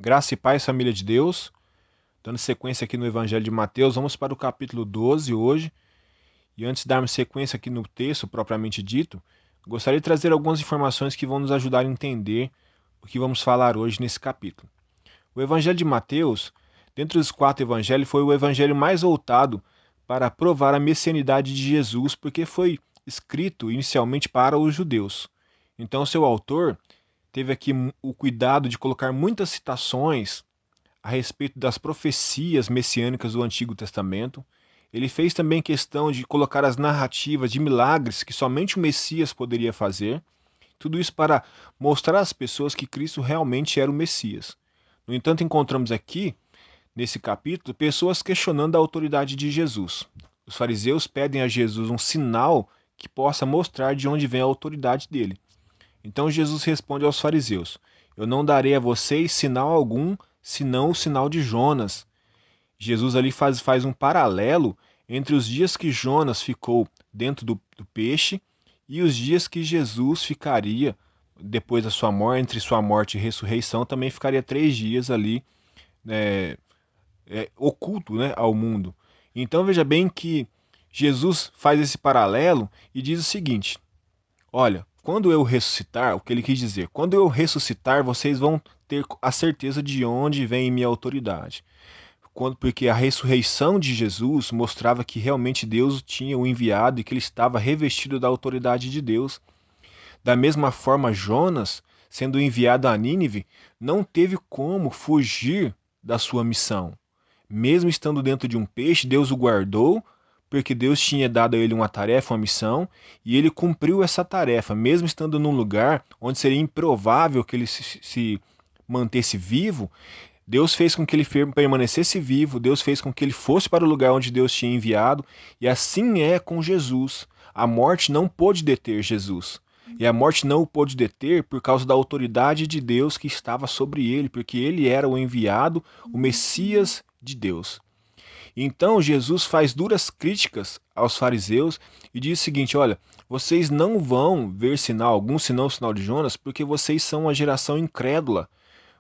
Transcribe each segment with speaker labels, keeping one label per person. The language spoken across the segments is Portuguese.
Speaker 1: Graça e paz, família de Deus. Dando sequência aqui no Evangelho de Mateus, vamos para o capítulo 12 hoje. E antes de darmos sequência aqui no texto propriamente dito, gostaria de trazer algumas informações que vão nos ajudar a entender o que vamos falar hoje nesse capítulo. O Evangelho de Mateus, dentre os 4 evangelhos, foi o evangelho mais voltado para provar a messianidade de Jesus, porque foi escrito inicialmente para os judeus. Então, seu autor teve aqui o cuidado de colocar muitas citações a respeito das profecias messiânicas do Antigo Testamento. Ele fez também questão de colocar as narrativas de milagres que somente o Messias poderia fazer. Tudo isso para mostrar às pessoas que Cristo realmente era o Messias. No entanto, encontramos aqui, nesse capítulo, pessoas questionando a autoridade de Jesus. Os fariseus pedem a Jesus um sinal que possa mostrar de onde vem a autoridade dele. Então Jesus responde aos fariseus: Eu não darei a vocês sinal algum, senão o sinal de Jonas. Jesus ali faz um paralelo entre os dias que Jonas ficou dentro do peixe e os dias que Jesus ficaria depois da sua morte, entre sua morte e ressurreição, também ficaria 3 dias ali é, oculto, né, ao mundo. Então veja bem que Jesus faz esse paralelo e diz o seguinte: Olha, quando eu ressuscitar, o que ele quis dizer? Quando eu ressuscitar, vocês vão ter a certeza de onde vem minha autoridade. Porque a ressurreição de Jesus mostrava que realmente Deus tinha o enviado e que ele estava revestido da autoridade de Deus. Da mesma forma, Jonas, sendo enviado a Nínive, não teve como fugir da sua missão. Mesmo estando dentro de um peixe, Deus o guardou, porque Deus tinha dado a ele uma tarefa, uma missão, e ele cumpriu essa tarefa, mesmo estando num lugar onde seria improvável que ele se mantesse vivo. Deus fez com que ele permanecesse vivo, Deus fez com que ele fosse para o lugar onde Deus tinha enviado, e assim é com Jesus. A morte não pôde deter Jesus. E a morte não o pôde deter por causa da autoridade de Deus que estava sobre ele, porque ele era o enviado, o Messias de Deus. Então Jesus faz duras críticas aos fariseus e diz o seguinte: olha, vocês não vão ver sinal algum, senão o sinal de Jonas, porque vocês são uma geração incrédula,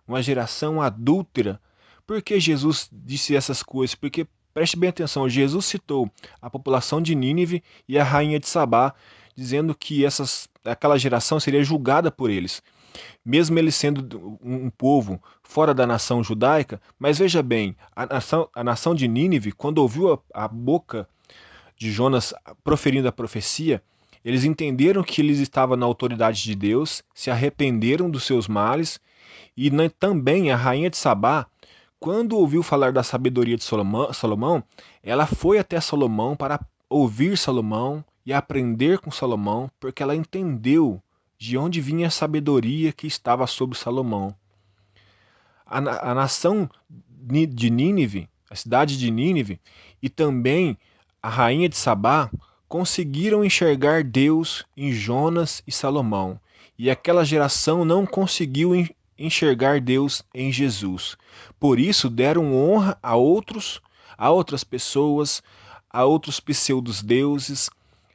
Speaker 1: uma geração adúltera. Por que Jesus disse essas coisas? Porque, preste bem atenção, Jesus citou a população de Nínive e a rainha de Sabá, dizendo que aquela geração seria julgada por eles. Mesmo eles sendo um povo fora da nação judaica, mas veja bem, a nação de Nínive, quando ouviu a boca de Jonas proferindo a profecia, eles entenderam que eles estavam na autoridade de Deus, se arrependeram dos seus males, e também a rainha de Sabá, quando ouviu falar da sabedoria de Salomão, ela foi até Salomão para ouvir Salomão e aprender com Salomão, porque ela entendeu de onde vinha a sabedoria que estava sobre Salomão. A nação de Nínive, a cidade de Nínive, e também a rainha de Sabá conseguiram enxergar Deus em Jonas e Salomão. E aquela geração não conseguiu enxergar Deus em Jesus. Por isso deram honra a outras pessoas, a outros pseudos-deuses,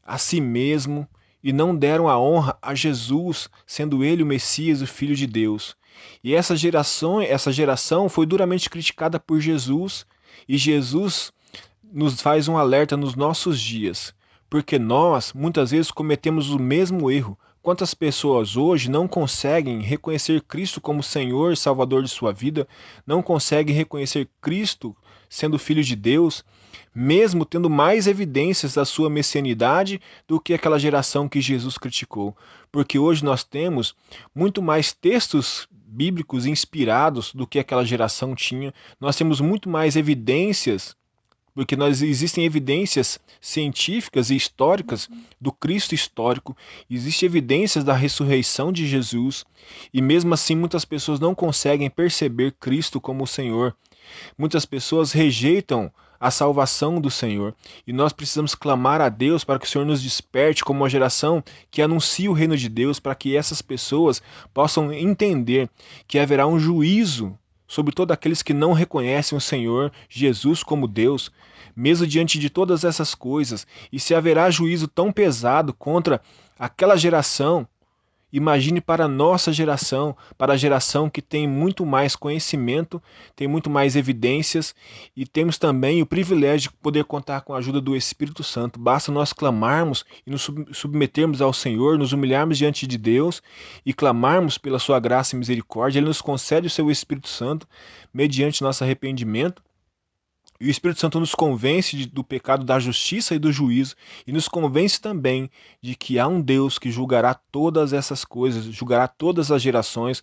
Speaker 1: a si mesmo, e não deram a honra a Jesus, sendo ele o Messias, o Filho de Deus. E essa geração foi duramente criticada por Jesus, e Jesus nos faz um alerta nos nossos dias, porque nós muitas vezes cometemos o mesmo erro. Quantas pessoas hoje não conseguem reconhecer Cristo como Senhor e Salvador de sua vida, não conseguem reconhecer Cristo sendo Filho de Deus, mesmo tendo mais evidências da sua messianidade do que aquela geração que Jesus criticou. Porque hoje nós temos muito mais textos bíblicos inspirados do que aquela geração tinha, nós temos muito mais evidências, porque existem evidências científicas e históricas do Cristo histórico, existem evidências da ressurreição de Jesus, e mesmo assim muitas pessoas não conseguem perceber Cristo como o Senhor. Muitas pessoas rejeitam a salvação do Senhor, e nós precisamos clamar a Deus para que o Senhor nos desperte como uma geração que anuncia o reino de Deus, para que essas pessoas possam entender que haverá um juízo sobre todos aqueles que não reconhecem o Senhor Jesus como Deus, mesmo diante de todas essas coisas, e se haverá juízo tão pesado contra aquela geração Imagine para a nossa geração, para a geração que tem muito mais conhecimento, tem muito mais evidências e temos também o privilégio de poder contar com a ajuda do Espírito Santo. Basta nós clamarmos e nos submetermos ao Senhor, nos humilharmos diante de Deus e clamarmos pela sua graça e misericórdia. Ele nos concede o seu Espírito Santo mediante nosso arrependimento. E o Espírito Santo nos convence do pecado, da justiça e do juízo, e nos convence também de que há um Deus que julgará todas essas coisas, julgará todas as gerações,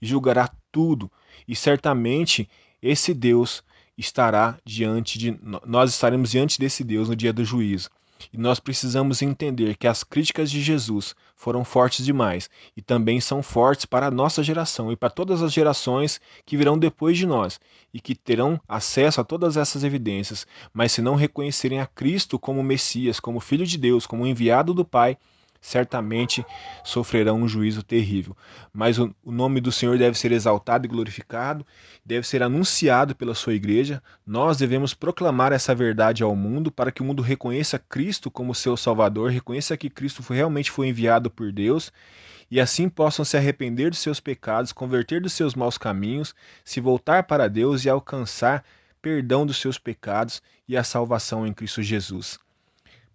Speaker 1: e julgará tudo. E certamente esse Deus estará diante de nós, estaremos diante desse Deus no dia do juízo. E nós precisamos entender que as críticas de Jesus foram fortes demais e também são fortes para a nossa geração e para todas as gerações que virão depois de nós e que terão acesso a todas essas evidências, mas se não reconhecerem a Cristo como Messias, como Filho de Deus, como enviado do Pai, certamente sofrerão um juízo terrível. Mas o nome do Senhor deve ser exaltado e glorificado, deve ser anunciado pela sua igreja. Nós devemos proclamar essa verdade ao mundo para que o mundo reconheça Cristo como seu Salvador, reconheça que Cristo realmente foi enviado por Deus e assim possam se arrepender dos seus pecados, converter dos seus maus caminhos, se voltar para Deus e alcançar perdão dos seus pecados e a salvação em Cristo Jesus.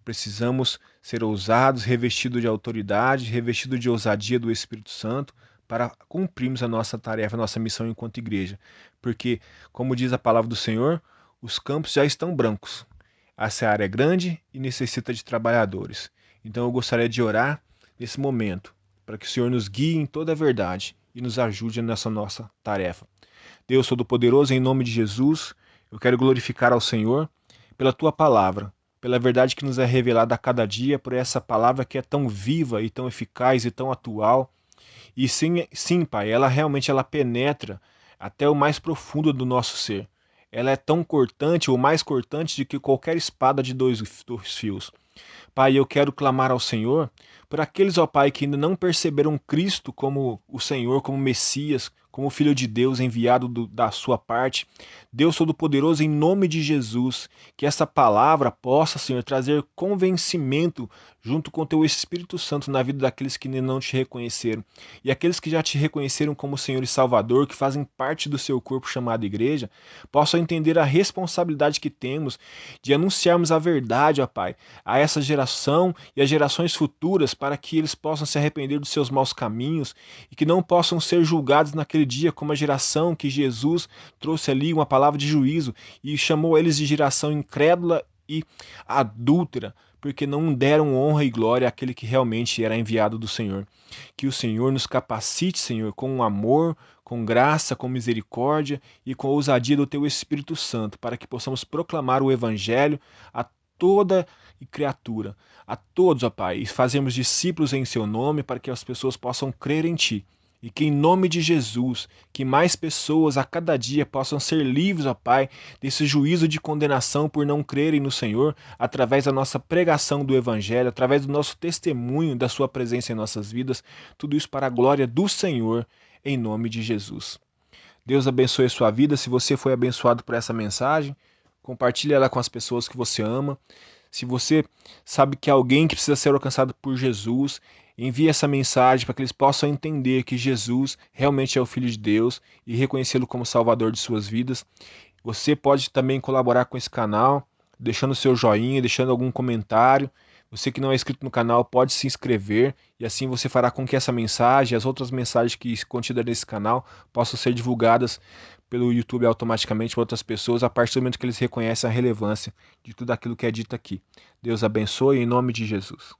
Speaker 1: Precisamos ser ousados, revestidos de autoridade, revestidos de ousadia do Espírito Santo para cumprirmos a nossa tarefa, a nossa missão enquanto igreja. Porque, como diz a palavra do Senhor, os campos já estão brancos. A seara é grande e necessita de trabalhadores. Então eu gostaria de orar nesse momento, para que o Senhor nos guie em toda a verdade e nos ajude nessa nossa tarefa. Deus Todo-Poderoso, em nome de Jesus, eu quero glorificar ao Senhor pela Tua palavra, pela verdade que nos é revelada a cada dia, por essa palavra que é tão viva e tão eficaz e tão atual. E sim, Pai, ela penetra até o mais profundo do nosso ser. Ela é tão cortante, ou mais cortante, do que qualquer espada de dois fios. Pai, eu quero clamar ao Senhor por aqueles, ó Pai, que ainda não perceberam Cristo como o Senhor, como Messias, como Filho de Deus enviado da sua parte. Deus Todo-Poderoso, em nome de Jesus, que essa palavra possa, Senhor, trazer convencimento junto com o Teu Espírito Santo na vida daqueles que ainda não te reconheceram. E aqueles que já te reconheceram como Senhor e Salvador, que fazem parte do seu corpo chamado igreja, possam entender a responsabilidade que temos de anunciarmos a verdade, ó Pai, a essa geração e as gerações futuras, para que eles possam se arrepender dos seus maus caminhos e que não possam ser julgados naquele dia como a geração que Jesus trouxe ali uma palavra de juízo e chamou eles de geração incrédula e adúltera, porque não deram honra e glória àquele que realmente era enviado do Senhor. Que o Senhor nos capacite, Senhor, com amor, com graça, com misericórdia e com a ousadia do Teu Espírito Santo, para que possamos proclamar o Evangelho a toda criatura, a todos, ó Pai, e fazermos discípulos em Seu nome, para que as pessoas possam crer em Ti. E que em nome de Jesus, que mais pessoas a cada dia possam ser livres, ó Pai, desse juízo de condenação por não crerem no Senhor, através da nossa pregação do Evangelho, através do nosso testemunho da Sua presença em nossas vidas, tudo isso para a glória do Senhor, em nome de Jesus. Deus abençoe a sua vida. Se você foi abençoado por essa mensagem, compartilhe ela com as pessoas que você ama. Se você sabe que alguém que precisa ser alcançado por Jesus, envie essa mensagem para que eles possam entender que Jesus realmente é o Filho de Deus e reconhecê-lo como Salvador de suas vidas. Você pode também colaborar com esse canal, deixando seu joinha, deixando algum comentário. Você que não é inscrito no canal pode se inscrever e assim você fará com que essa mensagem e as outras mensagens que contidas nesse canal possam ser divulgadas pelo YouTube automaticamente para outras pessoas a partir do momento que eles reconhecem a relevância de tudo aquilo que é dito aqui. Deus abençoe em nome de Jesus.